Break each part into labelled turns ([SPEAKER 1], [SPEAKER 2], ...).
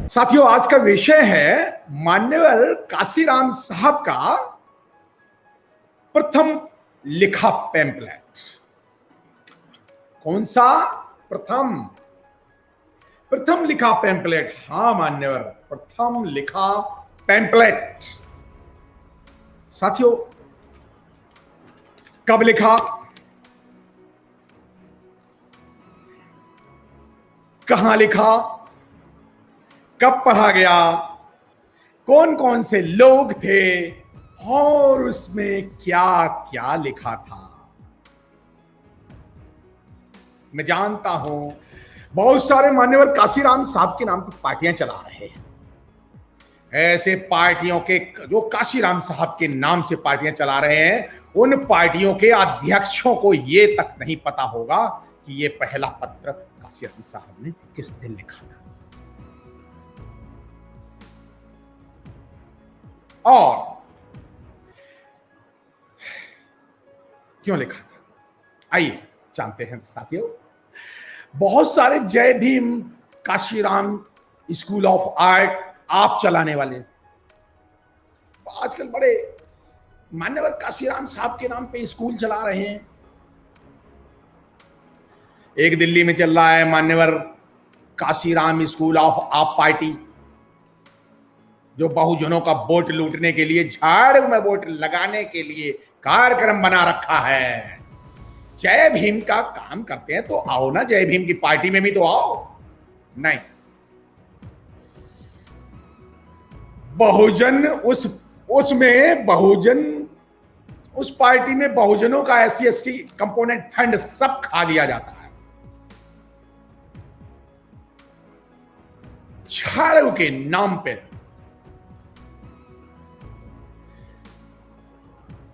[SPEAKER 1] साथियों, आज का विषय है मान्यवर काशीराम साहब का प्रथम लिखा पैम्पलेट। कौन सा? प्रथम प्रथम लिखा पैम्पलेट। हां मान्यवर, प्रथम लिखा पैम्पलेट। साथियों, कब लिखा, कहां लिखा, कब पढ़ा गया, कौन कौन से लोग थे और उसमें क्या क्या लिखा था। मैं जानता हूं बहुत सारे मान्यवर काशीराम साहब के नाम की पार्टियां चला रहे हैं। ऐसे पार्टियों के जो काशीराम साहब के नाम से पार्टियां चला रहे हैं, उन पार्टियों के अध्यक्षों को यह तक नहीं पता होगा कि यह पहला पत्र काशीराम साहब ने किस दिन लिखा था और क्यों लिखा था। आइए जानते हैं साथियों। बहुत सारे जय Bhim Kashiram school of art आप चलाने वाले आजकल बड़े मान्यवर काशीराम साहब के नाम पे स्कूल चला रहे हैं। एक दिल्ली में चल रहा है मान्यवर काशीराम स्कूल ऑफ आप पार्टी, जो बहुजनों का वोट लूटने के लिए, झाड़ू में वोट लगाने के लिए कार्यक्रम बना रखा है। जय भीम का काम करते हैं तो आओ ना, जय भीम की पार्टी में भी तो आओ। नहीं, बहुजन उसमें बहुजन, उस पार्टी में बहुजनों का SC/ST कंपोनेंट फंड सब खा लिया जाता है। झाड़ू के नाम पे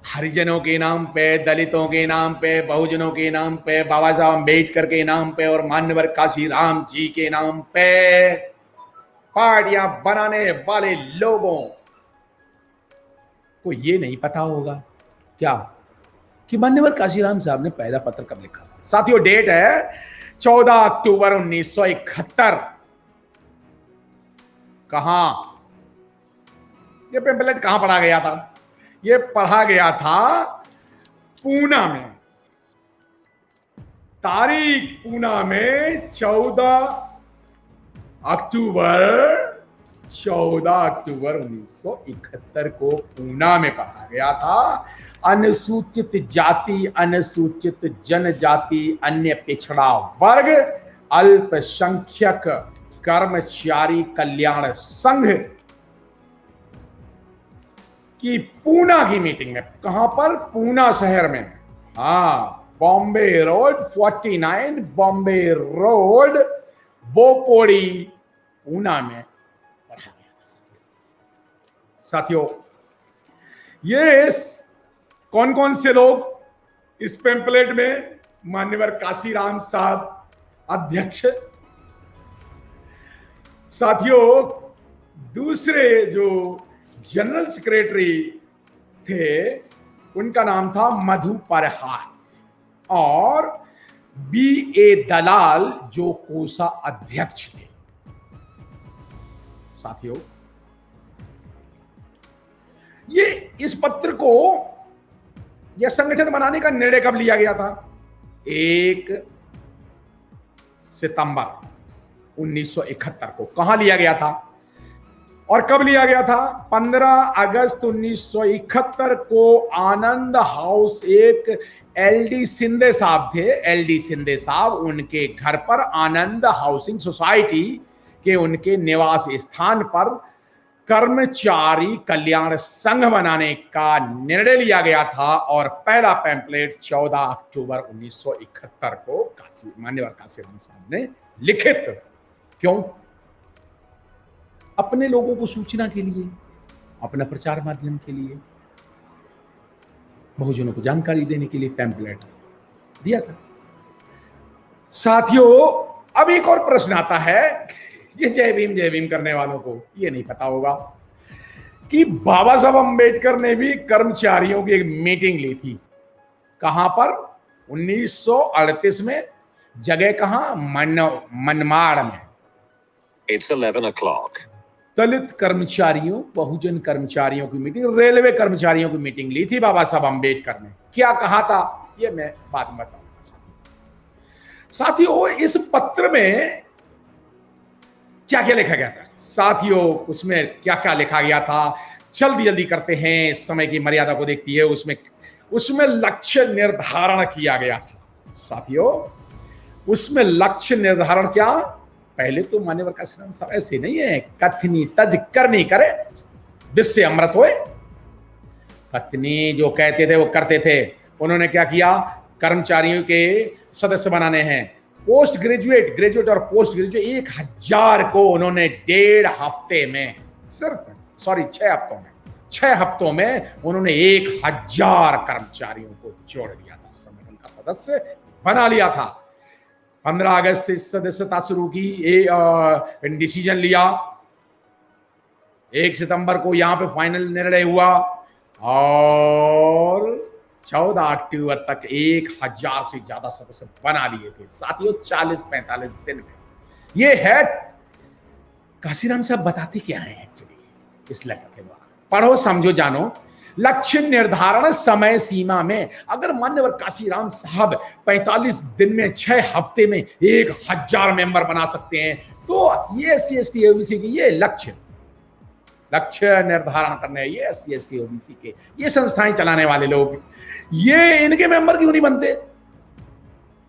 [SPEAKER 1] हरिजनों के नाम पे, दलितों के नाम पे, बहुजनों के नाम पे, बाबा साहब अम्बेडकर के नाम पे और मान्यवर काशीराम जी के नाम पे पार्टियां बनाने वाले लोगों को यह नहीं पता होगा क्या कि मान्यवर काशीराम साहब ने पहला पत्र कब लिखा था। साथियों, डेट है 14 अक्टूबर 1971। कहां यह पैम्पलेट कहां पढ़ा गया था? यह पढ़ा गया था पूना में। तारीख पूना में 14 अक्टूबर 1971 को पूना में पढ़ा गया था। अनुसूचित जाति, अनुसूचित जनजाति, अन्य पिछड़ा वर्ग, अल्पसंख्यक कर्मचारी कल्याण संघ की पूना की मीटिंग में। कहां पर? पूना शहर में। हाँ, बॉम्बे रोड 49 बॉम्बे रोड, बोपोड़ी, पूना में पढ़ा गया था। साथियों, ये कौन कौन से लोग इस पैम्पलेट में मान्यवर काशीराम साहब अध्यक्ष। साथियों, दूसरे जो जनरल सेक्रेटरी थे उनका नाम था मधु परहार और BA दलाल जो कोषा अध्यक्ष थे। साथियों, ये इस पत्र को, यह संगठन बनाने का निर्णय कब लिया गया था? 1 सितंबर 1971 को। कहां लिया गया था और कब लिया गया था? 15 अगस्त 1971 को आनंद हाउस, एक LD शिंदे साहब थे, LD शिंदे साहब, उनके घर पर आनंद हाउसिंग सोसाइटी के उनके निवास स्थान पर कर्मचारी कल्याण संघ बनाने का निर्णय लिया गया था और पहला पैम्पलेट 14 अक्टूबर 1971 को मान्यवर काशीराम साहब ने लिखित। क्यों? अपने लोगों को सूचना के लिए, अपना प्रचार माध्यम के लिए, बहुजनों को जानकारी देने के लिए पैम्पलेट दिया था। साथियों, अब एक और प्रश्न आता है, ये जय भीम करने वालों को ये नहीं पता होगा कि बाबा साहब अम्बेडकर ने भी कर्मचारियों की एक मीटिंग ली थी। कहां पर? 1938 में। जगह कहां? मनमाड़ में।
[SPEAKER 2] It's 11 o'clock.
[SPEAKER 1] दलित कर्मचारियों, बहुजन कर्मचारियों की मीटिंग, रेलवे कर्मचारियों की मीटिंग ली थी बाबा साहब अम्बेडकर ने। क्या कहा था ये मैं बाद में बताऊंगा। साथियों, इस पत्र में क्या क्या लिखा गया था साथियों, उसमें क्या क्या लिखा गया था, जल्दी जल्दी करते हैं, समय की मर्यादा को देखती है। उसमें लक्ष्य निर्धारण किया गया था साथियों। उसमें लक्ष्य निर्धारण क्या, पहले तो मान्यवर काशीराम साहब ऐसे नहीं है, कथनी तज करनी करे विश्व अमृत होए। कथनी जो कहते थे वो करते थे। उन्होंने क्या किया, कर्मचारियों के सदस्य बनाने हैं, पोस्ट ग्रेजुएट, ग्रेजुएट और पोस्ट ग्रेजुएट 1000 को उन्होंने 1.5 हफ्ते में, सिर्फ 6 हफ्तों में उन्होंने 1000 कर्मचारियों को जोड़ लिया था, संगठन का सदस्य बना लिया था। 15 अगस्त से सदस्यता शुरू की, डिसीजन लिया। 1 सितंबर को यहां पे फाइनल निर्णय हुआ और 14 अक्टूबर तक 1000 से ज्यादा सदस्य बना लिए थे साथियों, 40-45 दिन में। ये है काशीराम साहब बताते क्या है एक्चुअली इस लेटर के द्वारा। पढ़ो, समझो, जानो। लक्ष्य निर्धारण समय सीमा में, अगर मान्यवर काशीराम साहब 45 दिन में, 6 हफ्ते में 1000 मेंबर बना सकते हैं, तो ये SC ST OBC की ये लक्ष्य निर्धारण करने, ये SC ST OBC के ये संस्थाएं चलाने वाले लोग, ये इनके मेंबर क्यों नहीं बनते?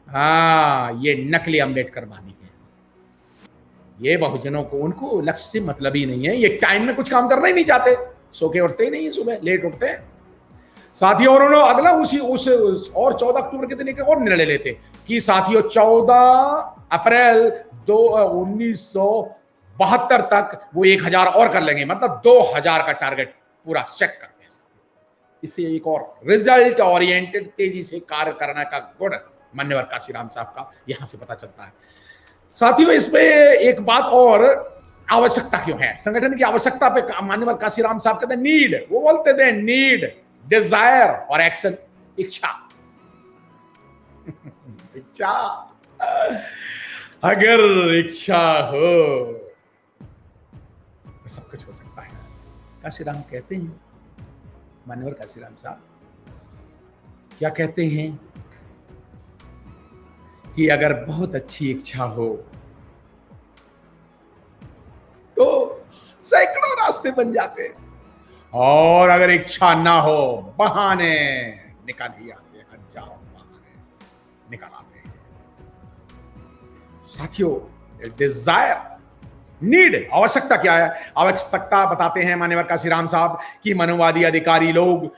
[SPEAKER 1] हाँ, ये नकली अम्बेडकरवादी है। ये बहुजनों को, उनको लक्ष्य से मतलब ही नहीं है। ये टाइम में कुछ काम करना ही नहीं चाहते, सो के उठते ही नहीं, सुबह लेट उठते हैं साथियों। उन्होंने अगला उस और 14 अक्टूबर के दिन एक और निर्णय लेते कि साथियों 14 अप्रैल 1972 तक वो 1000 और कर लेंगे, मतलब 2000 का टारगेट पूरा सेट करते हैं। इससे एक और रिजल्ट ओरिएंटेड, तेजी से कार्य करने का गुण मान्यवर काशीराम साहब का यहां से पता चलता है साथियों। इसमें एक बात और, आवश्यकता क्यों है, संगठन की आवश्यकता पे मान्यवर काशीराम साहब कहते हैं नीड, वो बोलते थे नीड, डिजायर और एक्शन, इच्छा। इच्छा, अगर इच्छा हो तो सब कुछ हो सकता है। काशीराम कहते हैं, मान्यवर काशीराम साहब क्या कहते हैं कि अगर बहुत अच्छी इच्छा हो तो सैकड़ों रास्ते बन जाते हैं, और अगर इच्छा ना हो बहाने निकल ही आते हैं, हजारों बहाने निकल आते हैं साथियों। डिजायर, नीड, आवश्यकता क्या है? आवश्यकता बताते हैं मान्यवर काशीराम साहब कि मनोवादी अधिकारी लोग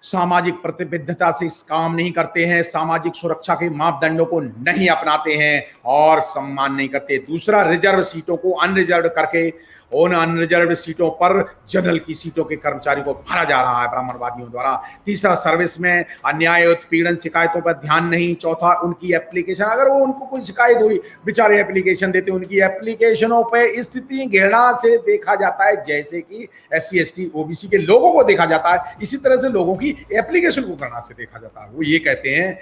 [SPEAKER 1] सामाजिक प्रतिबद्धता से इस काम नहीं करते हैं, सामाजिक सुरक्षा के मापदंडों को नहीं अपनाते हैं और सम्मान नहीं करते। दूसरा, रिजर्व सीटों को अनरिजर्व करके उन अनरिजर्व सीटों पर जनरल की सीटों के कर्मचारियों को भरा जा रहा है ब्राह्मणवादियों द्वारा। तीसरा, सर्विस में अन्याय, उत्पीड़न, शिकायतों पर ध्यान नहीं। चौथा, उनकी एप्लीकेशन, अगर वो उनको कोई शिकायत हुई, बेचारे एप्लीकेशन देते, उनकी एप्लीकेशनों पे स्थिति घृणा से देखा जाता है, जैसे कि SC ST OBC के लोगों को देखा जाता है, इसी तरह से लोगों की एप्लीकेशन को घृणा से देखा जाता है। वो ये कहते हैं,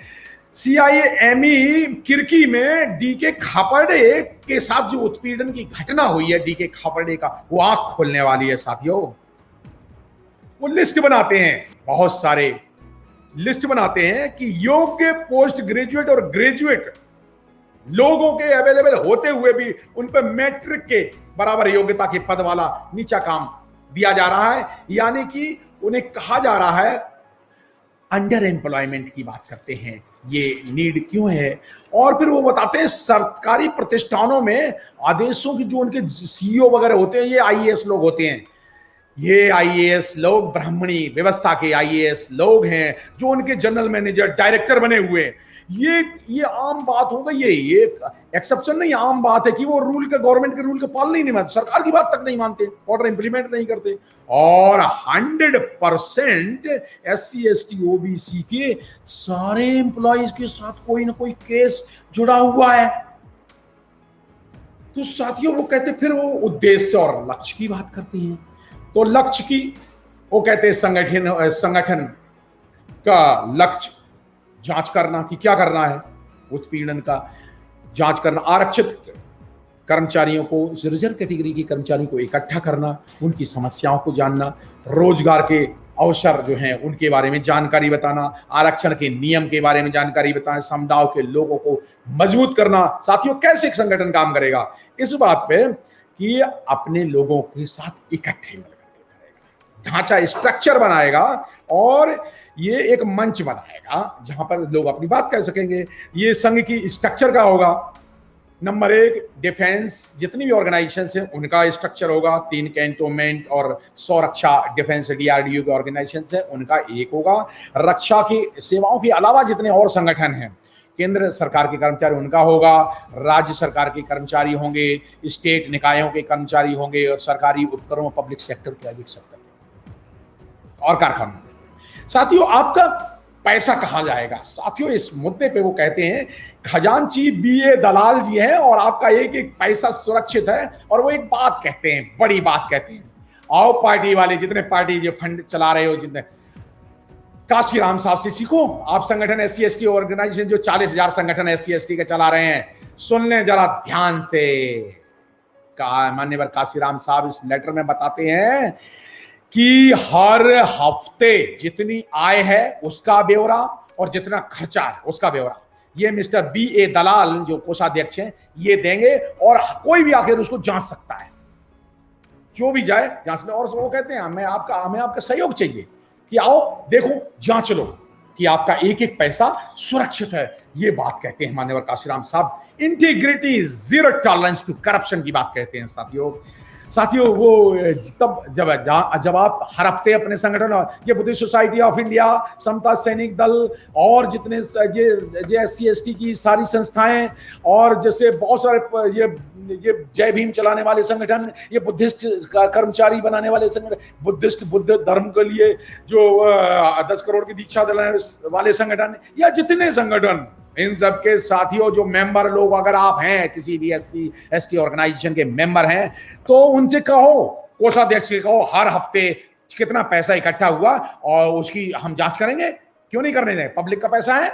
[SPEAKER 1] CIME किर्की में DK खापर्डे के साथ जो उत्पीड़न की घटना हुई है, DK खापर्डे का, वो आंख खोलने वाली है साथियों। वो लिस्ट बनाते हैं, बहुत सारे लिस्ट बनाते हैं कि योग्य पोस्ट ग्रेजुएट और ग्रेजुएट लोगों के अवेलेबल होते हुए भी उन पर मैट्रिक के बराबर योग्यता के पद वाला नीचा काम दिया जा रहा है, यानी कि उन्हें कहा जा रहा है अंडर एम्प्लॉयमेंट की बात करते हैं। ये नीड क्यों है? और फिर वो बताते हैं सरकारी प्रतिष्ठानों में आदेशों की जो उनके CEO वगैरह होते हैं, ये IAS लोग होते हैं। ये IAS लोग ब्राह्मणी व्यवस्था के IAS लोग हैं जो उनके जनरल मैनेजर, डायरेक्टर बने हुए हैं। ये आम बात हो गई है, ये एक्सेप्शन नहीं, आम बात है कि वो रूल के, गवर्नमेंट के रूल के पालन ही नहीं मानते, सरकार की बात तक नहीं मानते, ऑर्डर इंप्लीमेंट नहीं करते। और 100% SC ST OBC के सारे एम्प्लॉइज के साथ कोई ना कोई केस जुड़ा हुआ है। तो साथियों वो कहते, फिर वो उद्देश्य और लक्ष्य की बात करते हैं। तो लक्ष्य की वो कहते हैं संगठन का लक्ष्य जांच करना कि क्या करना है, उत्पीड़न का जांच करना, आरक्षित कर्मचारियों को, रिजर्व कैटेगरी के कर्मचारियों को इकट्ठा करना, उनकी समस्याओं को जानना, रोजगार के अवसर जो हैं उनके बारे में जानकारी बताना, आरक्षण के नियम के बारे में जानकारी बताना, समुदायों के लोगों को मजबूत करना। साथियों, कैसे एक संगठन काम करेगा? इस बात पे कि अपने लोगों के साथ इकट्ठे मिलकर के करेगा, ढांचा स्ट्रक्चर बनाएगा और ये एक मंच बनाएगा जहां पर लोग अपनी बात कह सकेंगे। ये संघ की स्ट्रक्चर का होगा। नंबर 1, डिफेंस जितनी भी ऑर्गेनाइजेशन है उनका स्ट्रक्चर होगा, 3 कैंटोनमेंट और 100 रक्षा डिफेंस डीआरडीओ के ऑर्गेनाइजेशन है उनका एक होगा। रक्षा की सेवाओं के अलावा जितने और संगठन हैं, केंद्र सरकार के कर्मचारी उनका होगा, राज्य सरकार के कर्मचारी होंगे, स्टेट निकायों के कर्मचारी होंगे, और सरकारी उपक्रमों, पब्लिक सेक्टर, प्राइवेट सेक्टर और कारखानों। साथियों, आपका पैसा कहां जाएगा? साथियों, इस मुद्दे पे वो कहते हैं खजांची बीए दलाल जी हैं और आपका एक एक पैसा सुरक्षित है। और वो एक बात कहते हैं, बड़ी बात कहते हैं, आओ पार्टी वाले, जितने पार्टी जो फंड चला रहे हो, जितने, काशीराम साहब से सीखो। आप संगठन SC/ST ऑर्गेनाइजेशन जो 40,000 संगठन SC/ST के चला रहे हैं, सुन लें जरा ध्यान से। मान्यवर काशीराम साहब इस लेटर में बताते हैं कि हर हफ्ते जितनी आय है उसका ब्यौरा और जितना खर्चा है उसका ब्यौरा ये मिस्टर BA दलाल जो कोषाध्यक्ष हैं ये देंगे, और कोई भी आखिर उसको जांच सकता है, जो भी जाए जांचने। और वो कहते हैं हमें आपका सहयोग चाहिए कि आओ देखो, जांच लो कि आपका एक एक पैसा सुरक्षित है। ये बात कहते हैं मान्यवर काशीराम साहब। Integrity, zero tolerance to corruption की बात कहते हैं। साथियों, वो तब जब आप हर हफ्ते अपने संगठन, ये बुद्धिस्ट सोसाइटी ऑफ इंडिया, समता सैनिक दल और जितने ये SC/ST की सारी संस्थाएं, और जैसे बहुत सारे ये जय भीम चलाने वाले संगठन, ये बुद्धिस्ट कर्मचारी बनाने वाले संगठन, बुद्ध धर्म के लिए जो 10 करोड़ की दीक्षा दिलाने वाले संगठन, या जितने संगठन, इन सब के साथियों जो मेंबर लोग, अगर आप हैं किसी भी SC/ST ऑर्गेनाइजेशन के मेंबर हैं, तो उनसे कहो, कोषाध्यक्ष से कहो, हर हफ्ते कितना पैसा इकट्ठा हुआ और उसकी हम जांच करेंगे। क्यों नहीं करने दें? पब्लिक का पैसा है,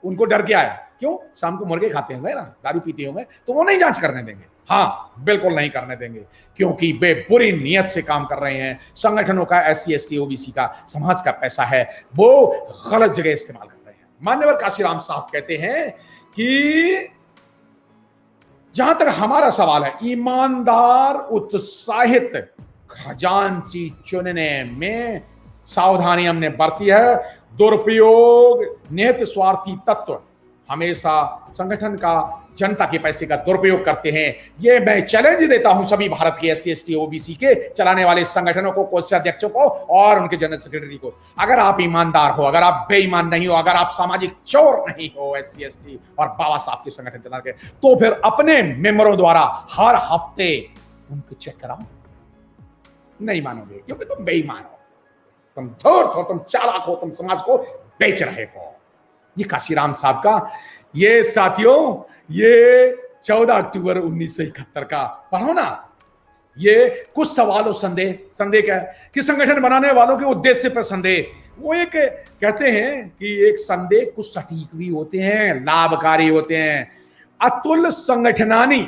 [SPEAKER 1] उनको डर क्या है? क्यों? शाम को मुर्गे खाते होंगे ना, दारू पीते होंगे, तो वो नहीं जांच करने देंगे। हाँ, बिल्कुल नहीं करने देंगे, क्योंकि वे बुरी नियत से काम कर रहे हैं। संगठनों का, SC/ST OBC का, समाज का पैसा है, वो गलत जगह इस्तेमाल कर रहे हैं। मान्यवर काशीराम साहब कहते हैं कि जहां तक हमारा सवाल है, ईमानदार उत्साहित खजांची चुनने में सावधानी हमने बरती है। दुरुपयोग, निहित स्वार्थी तत्व हमेशा संगठन का, जनता के पैसे का दुरुपयोग करते हैं। ये मैं चैलेंज देता हूं सभी भारत के SC/ST OBC के चलाने वाले संगठनों को, कोषाध्यक्षों को और उनके जनरल सेक्रेटरी को। अगर आप ईमानदार हो, अगर आप बेईमान नहीं हो, अगर आप सामाजिक चोर नहीं हो SC/ST और बाबा साहब के संगठन चला के, तो फिर अपने मेंबरों द्वारा हर हफ्ते उनको चेक कराओ। नहीं मानोगे क्योंकि तुम बेईमान हो, तुम धूर्त हो, तुम चालाक हो, तुम समाज को बेच रहे हो। ये काशीराम साहब का, ये साथियों, ये 14 अक्टूबर 1971 का पढ़ो ना। ये कुछ सवाल और संदेह क्या है कि संगठन बनाने वालों के उद्देश्य पर संदेह। वो एक कहते हैं कि एक संदेह कुछ सटीक भी होते हैं, लाभकारी होते हैं। अतुल संगठनानी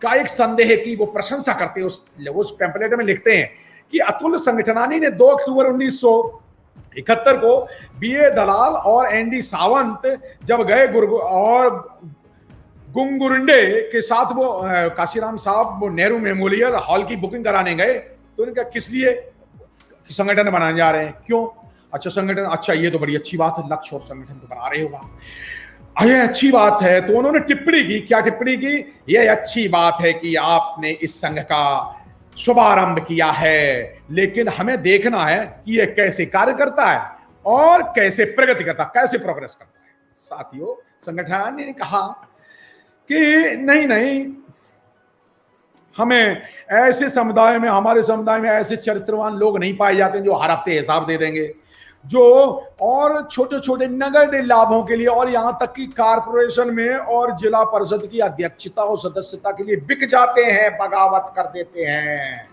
[SPEAKER 1] का एक संदेह है कि वो प्रशंसा करते हैं, उस पैम्पलेट में लिखते हैं कि अतुल संगठनानी ने 2 अक्टूबर 1971 को BA दलाल और ND सावंत जब गए गुंगुरंडे के साथ, वो काशीराम साहब वो नेहरू मेमोरियल हॉल की बुकिंग कराने गए, तो उन्होंने कहा किस लिए संगठन बनाने जा रहे हैं? क्यों? अच्छा संगठन, अच्छा ये तो बड़ी अच्छी बात है, लक्ष्य और संगठन तो बना रहे हो, ये अच्छी बात है। तो उन्होंने टिप्पणी की, क्या टिप्पणी की? ये अच्छी बात है कि आपने इस संघ का शुभारंभ किया है, लेकिन हमें देखना है कि ये कैसे कार्य करता है और कैसे प्रगति करता है, कैसे प्रोग्रेस करता है। साथियों, संगठन ने कहा कि नहीं, हमें ऐसे समुदाय में, हमारे समुदाय में ऐसे चरित्रवान लोग नहीं पाए जाते जो हर हफ्ते हिसाब दे देंगे, जो और छोटे छोटे नगद लाभों के लिए, और यहां तक कि कारपोरेशन में और जिला परिषद की अध्यक्षता और सदस्यता के लिए बिक जाते हैं, बगावत कर देते हैं।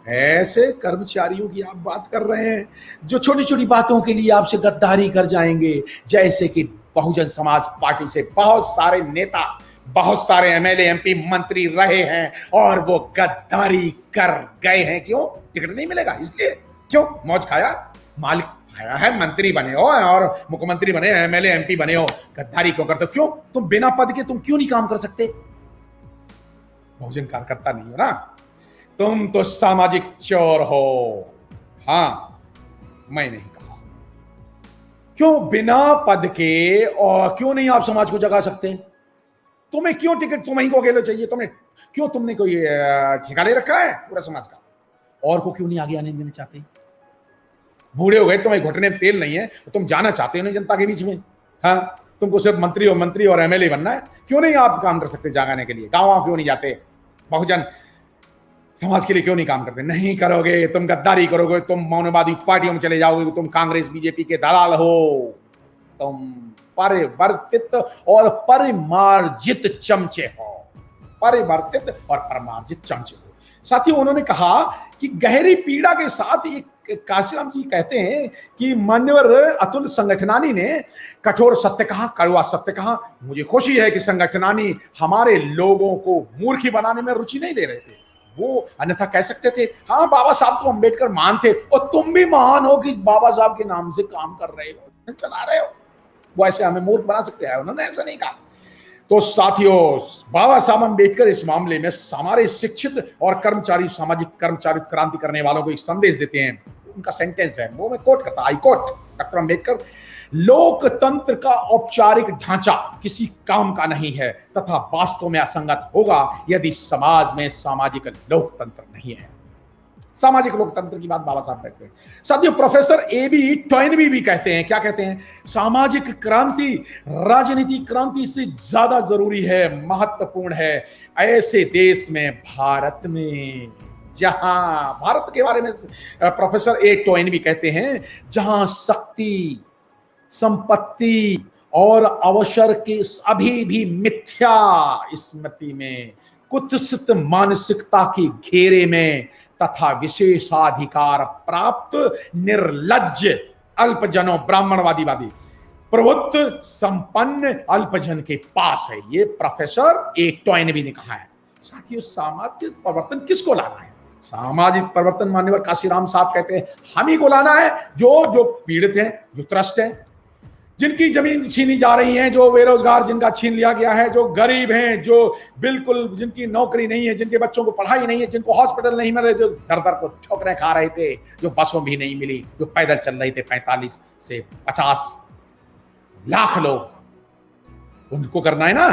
[SPEAKER 1] ऐसे कर्मचारियों की आप बात कर रहे हैं जो छोटी छोटी बातों के लिए आपसे गद्दारी कर जाएंगे। जैसे कि बहुजन समाज पार्टी से बहुत सारे नेता बहुत सारे एमएलए एमपी मंत्री रहे हैं और वो गद्दारी कर गए हैं। क्यों? टिकट नहीं मिलेगा इसलिए। क्यों? मौज खाया, मालिक खाया है, मंत्री बने हो और मुख्यमंत्री बने, एमएलए एमपी बने हो, गद्दारी क्यों करते हो? क्यों? तुम बिना पद के तुम क्यों नहीं काम कर सकते? बहुजन कार्यकर्ता नहीं हो ना, तुम तो सामाजिक चोर हो। हां, मैं नहीं कहा। क्यों बिना पद के और क्यों नहीं आप समाज को जगा सकते? तुम्हें क्यों टिकट तुम्हें को अकेले चाहिए? तुमने कोई ठेका ले रखा है पूरा समाज का? और को क्यों नहीं आगे आने देना चाहते? बूढ़े हो गए, तुम्हें घुटने में तेल नहीं है, तुम जाना चाहते हो नहीं जनता के बीच में? हाँ, तुमको सिर्फ मंत्री और एमएलए बनना है। क्यों नहीं आप काम कर सकते जगाने के लिए? गाँव क्यों नहीं जाते? बहुजन समाज के लिए क्यों नहीं काम करते? नहीं करोगे, तुम गद्दारी करोगे, तुम मौनवादी पार्टियों में चले जाओगे, तुम कांग्रेस बीजेपी के दलाल हो, तुम परिवर्तित और परिमार्जित चमचे हो। परिवर्तित और परिमार्जित चमचे हो। साथियों, उन्होंने कहा कि गहरी पीड़ा के साथ एक काशीराम जी कहते हैं कि मान्यवर अतुल संगठनानी ने कठोर सत्य कहा, कड़वा सत्य कहा। मुझे खुशी है कि संगठनानी हमारे लोगों को मूर्खी बनाने में रुचि नहीं ले रहे थे। वो अन्यथा कह सकते थे, हाँ बाबा साहब को अम्बेडकर महान थे और तुम भी महान हो कि बाबा साहब के नाम से काम कर रहे हो, चला रहे हो। वो ऐसे हमें मूर्ख बना सकते हैं, उन्होंने ऐसा नहीं कहा। तो साथियों, बाबा साहब अम्बेडकर इस मामले में हमारे शिक्षित और कर्मचारी, सामाजिक कर्मचारी, क्रांति करने वालों को एक संदेश देते हैं। उनका सेंटेंस है, वो मैं कोट करता, आई कोट डॉक्टर अम्बेडकर, लोकतंत्र का औपचारिक ढांचा किसी काम का नहीं है तथा वास्तव में असंगत होगा यदि समाज में सामाजिक लोकतंत्र नहीं है। सामाजिक लोकतंत्र की बात बाबा साहब कहते हैं। साथियों, प्रोफेसर एबी टॉयनबी भी कहते हैं, क्या कहते हैं? सामाजिक क्रांति राजनीतिक क्रांति से ज्यादा जरूरी है, महत्वपूर्ण है ऐसे देश में, भारत में, जहां, भारत के बारे में प्रोफेसर ए टॉयनबी कहते हैं, जहां शक्ति, संपत्ति और अवसर के अभी भी मिथ्या स्मृति में, कुत्सित मानसिकता के घेरे में तथा विशेषाधिकार प्राप्त निर्लज्ज अल्पजनों, ब्राह्मणवादीवादी प्रभुत्व संपन्न अल्पजन के पास है। ये प्रोफेसर ए टॉयनबी ने कहा है। साथियों, सामाजिक परिवर्तन किसको लाना है? सामाजिक परिवर्तन मान्यवर काशीराम साहब कहते हैं हम ही को लाना है, जो पीड़ित हैं, जो त्रस्त हैं, जिनकी जमीन छीनी जा रही है, जो बेरोजगार जिनका छीन लिया गया है, जो गरीब हैं, जो बिल्कुल जिनकी नौकरी नहीं है, जिनके बच्चों को पढ़ाई नहीं है, जिनको हॉस्पिटल नहीं मिल रहे, जो दर दर को ठोकरें खा रहे थे, जो बसों भी नहीं मिली, जो पैदल चल रहे थे 45 से 50 लाख लोग, उनको करना है ना।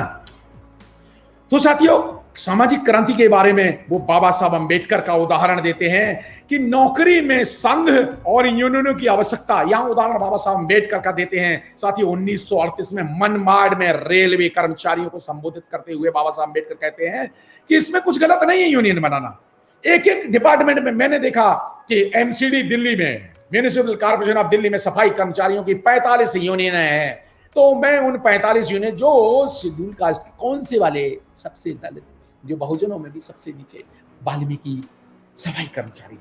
[SPEAKER 1] तो साथियों, सामाजिक क्रांति के बारे में वो बाबा साहब अम्बेडकर का उदाहरण देते हैं कि नौकरी में संघ और यूनियनों की आवश्यकता। यहां उदाहरण बाबा साहब अम्बेडकर का देते हैं। साथियों, 1938 में मनमाड़ में रेलवे कर्मचारियों को संबोधित करते हुए बाबा साहब अम्बेडकर कहते हैं कि इसमें कुछ गलत नहीं है यूनियन बनाना। एक एक डिपार्टमेंट में मैंने देखा कि एमसीडी दिल्ली में, म्यूनिसिपल कॉर्पोरेशन ऑफ दिल्ली में सफाई कर्मचारियों की 45 यूनियन है। तो मैं उन 45 यूनियन जो शेड्यूल कास्ट, कौन से वाले, सबसे दलित, जो बहुजनों में भी सबसे नीचे, वाल्मीकि सफाई कर्मचारी,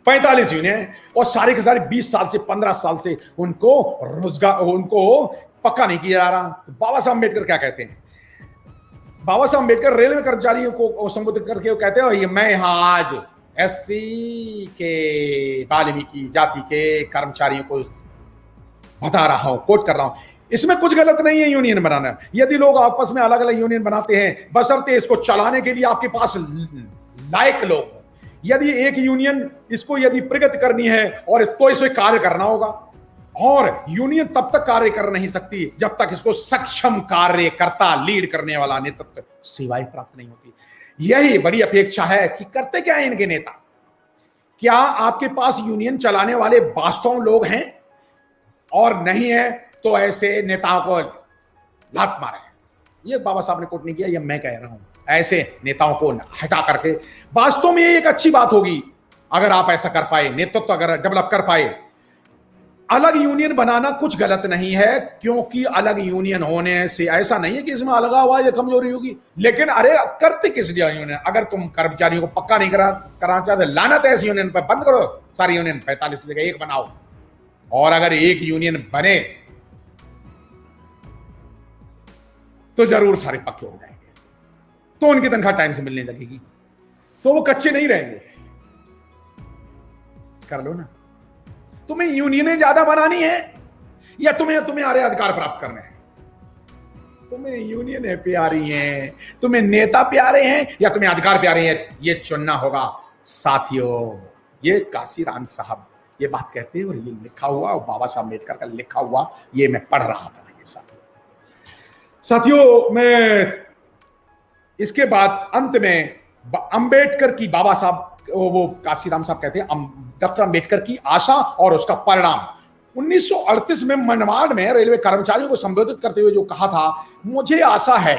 [SPEAKER 1] 45 यूनियन, और सारे के सारे 20 साल से 15 साल से उनको रोजगार, उनको पक्का नहीं किया जा रहा। तो बाबा साहब अम्बेडकर क्या कहते हैं? बाबा साहब अम्बेडकर रेलवे कर्मचारियों को संबोधित करके वो कहते हैं, मैं यहाँ आज एससी के, वाल्मीकि जाति के कर्मचारियों को बता रहा हूं, कोट कर रहा हूं, इसमें कुछ गलत नहीं है यूनियन बनाना। यदि लोग आपस में अलग अलग यूनियन बनाते हैं, बशर्ते इसको चलाने के लिए आपके पास लायक लोग हो। यदि एक यूनियन इसको यदि प्रगति करनी है और तो इसे कार्य करना होगा, और यूनियन तब तक कार्य कर नहीं सकती जब तक इसको सक्षम कार्यकर्ता, लीड करने वाला नेतृत्व, सेवाएं प्राप्त नहीं होती। यही बड़ी अपेक्षा है कि करते क्या है इनके नेता? क्या आपके पास यूनियन चलाने वाले वास्तव लोग हैं? और नहीं है तो ऐसे नेताओं को लात मारे। ये बाबा साहब ने कोट नहीं किया, ये मैं कह रहा हूं। ऐसे नेताओं को हटा करके, वास्तव में ये एक अच्छी बात होगी अगर आप ऐसा कर पाए, नेतृत्व अगर डेवलप कर पाए। अलग यूनियन बनाना कुछ गलत नहीं है, क्योंकि अलग यूनियन होने से ऐसा नहीं है कि इसमें अलगाववाद या कमजोरी होगी। लेकिन अरे करते किस लिए यूनियन? अगर तुम कर्मचारियों को पक्का नहीं कराना चाहते, लाना तो ऐसी यूनियन पर बंद करो, सारी यूनियन 45 की जगह एक बनाओ। और अगर एक यूनियन बने तो जरूर सारे पक्के हो जाएंगे। तो उनकी तनख्वाह टाइम से मिलने लगेगी, तो वो कच्चे नहीं रहेंगे। कर लो ना। तुम्हें यूनियनें ज्यादा बनानी है या तुम्हें आ रहे अधिकार प्राप्त करने हैं? तुम्हें यूनियनें प्यारी हैं, तुम्हें नेता प्यारे हैं, या तुम्हें अधिकार प्यारे हैं? ये चुनना होगा साथियों। ये काशीराम साहब ये बात कहते हैं, और ये लिखा हुआ, और बाबा साहब अम्बेडकर का लिखा हुआ, ये मैं पढ़ रहा था। ये साथियों, मैं इसके बाद अंत में अंबेडकर की, बाबा साहब वो काशीराम साहब कहते हैं, डॉक्टर अंबेडकर की आशा और उसका परिणाम। 1938 में मनमाड़ में रेलवे कर्मचारियों को संबोधित करते हुए जो कहा था, मुझे आशा है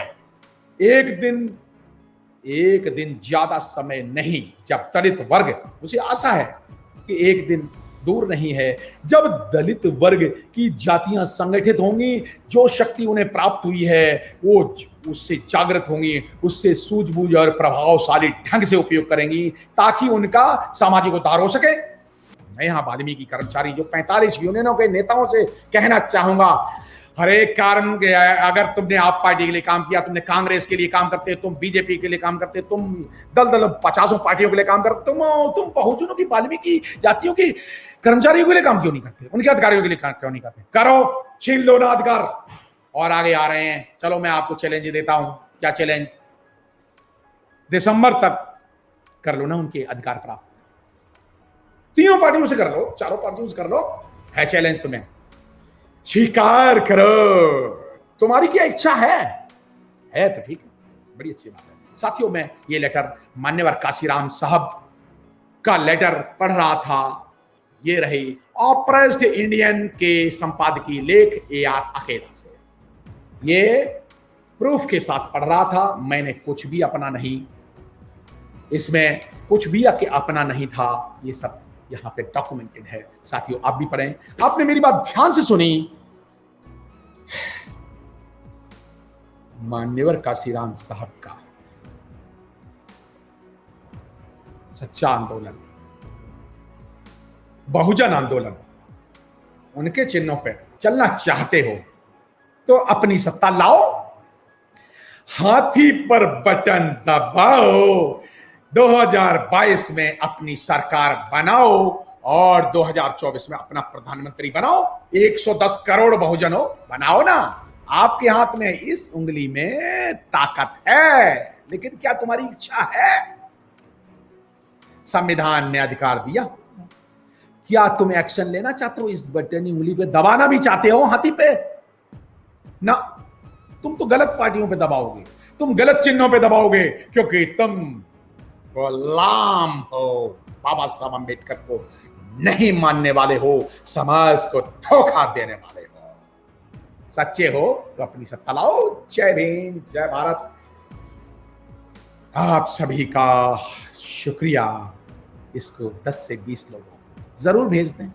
[SPEAKER 1] एक दिन ज्यादा समय नहीं जब दलित वर्ग, मुझे आशा है कि एक दिन दूर नहीं है जब दलित वर्ग की जातियां संगठित होंगी, जो शक्ति उन्हें प्राप्त हुई है वो उससे जागृत होंगी, उससे सूझबूझ और प्रभावशाली ढंग से उपयोग करेंगी, ताकि उनका सामाजिक उद्धार हो सके। मैं यहाँ वाल्मीकि कर्मचारी जो 45 यूनियनों के नेताओं से कहना चाहूंगा, हर एक कारण के, अगर तुमने आप पार्टी के लिए काम किया, तुमने कांग्रेस के लिए काम करते, तुम बीजेपी के लिए काम करते, तुम दल 50 पार्टियों के लिए काम करते, तुम बहुजनों की, वाल्मीकि जातियों की कर्मचारियों के लिए काम क्यों नहीं करते? उनके अधिकारियों के लिए क्यों नहीं करते? करो, छीन लो ना अधिकार। और आगे आ रहे हैं, चलो मैं आपको चैलेंज देता हूं। क्या चैलेंज? दिसंबर तक कर लो ना उनके अधिकार प्राप्त। तीनों पार्टियों से कर लो, चारों पार्टियों से कर लो, है चैलेंज तुम्हें। स्वीकार करो, तुम्हारी क्या इच्छा है तो ठीक है, बड़ी अच्छी बात है। साथियों, मैं ये लेटर मान्यवर काशीराम साहब का लेटर पढ़ रहा था। ये रही ऑप्रेस्ड इंडियन के संपादकीय लेख AR अकेला से। ये प्रूफ के साथ पढ़ रहा था, मैंने कुछ भी अपना नहीं, इसमें कुछ भी अपना नहीं था, ये सब यहां पे डॉक्यूमेंटेड है। साथियों, आप भी पढ़ें। आपने मेरी बात ध्यान से सुनी। मान्यवर काशीराम साहब का सच्चा आंदोलन, बहुजन आंदोलन, उनके चिन्हों पे चलना चाहते हो तो अपनी सत्ता लाओ, हाथी पर बटन दबाओ, 2022 में अपनी सरकार बनाओ और 2024 में अपना प्रधानमंत्री बनाओ। 110 करोड़ बहुजन हो, बनाओ ना। आपके हाथ में, इस उंगली में ताकत है, लेकिन क्या तुम्हारी इच्छा है? संविधान ने अधिकार दिया, क्या तुम एक्शन लेना चाहते हो? इस बटन उंगली पे दबाना भी चाहते हो हाथी पे? ना, तुम तो गलत पार्टियों पे दबाओगे, तुम गलत चिन्हों पे दबाओगे, क्योंकि तुम गुलाम हो, बाबा साहब अम्बेडकर को नहीं मानने वाले हो, समाज को धोखा देने वाले हो। सच्चे हो तो अपनी सत्ता लाओ। जय भीम, जय भारत। आप सभी का शुक्रिया। इसको 10 से 20 लोगों जरूर भेज दें।